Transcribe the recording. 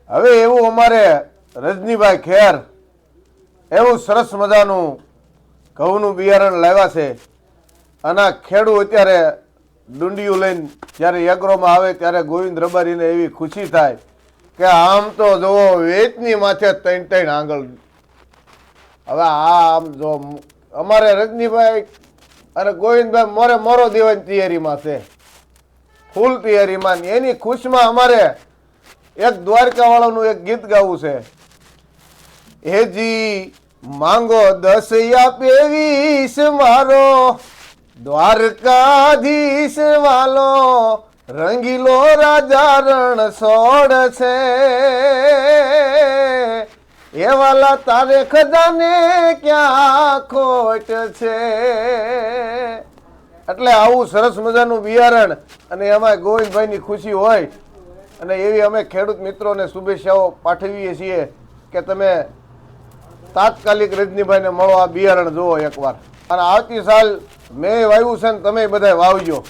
હવે એવું અમારે રજનીભાઈ ખેર એવું સરસ મજાનું ઘઉંનું બિયારણ લાવ્યા છે અને ખેડૂત અત્યારે ડુંડિયું લઈને જ્યારે એગ્રોમાં આવે ત્યારે ગોવિંદ રબારીને એવી ખુશી થાય કે આમ તો જુઓ વેચની માથે ત્રણ ત્રણ આંગળ. હવે આમ જો અમારે રજનીભાઈ અને ગોવિંદભાઈ મોરે મોરો દેવાની તૈયારીમાં છે, ફૂલ તૈયારીમાં. એની ખુશમાં અમારે એક દ્વારકા વાળાનું એક ગીત ગાવું છે. હેજી માંગો 10 આપે 20 મારો દ્વારકાધીશ વાલો, રંગીલો રાજા રણ સોડ છે એ વાલા તારે ખજાને ક્યાં ખોટ છે. એટલે આવું સરસ મજાનું બિયારણ અને એમાં ગોવિંદભાઈની ખુશી હોય અને એવી અમે ખેડૂત મિત્રોને શુભેચ્છાઓ પાઠવીએ છીએ કે તમે તાત્કાલિક રજનીભાઈને મળો, આ બિયારણ જુઓ એકવાર. અને આવતી સાલ મેં વાવ્યું છે ને તમે બધા વાવજો.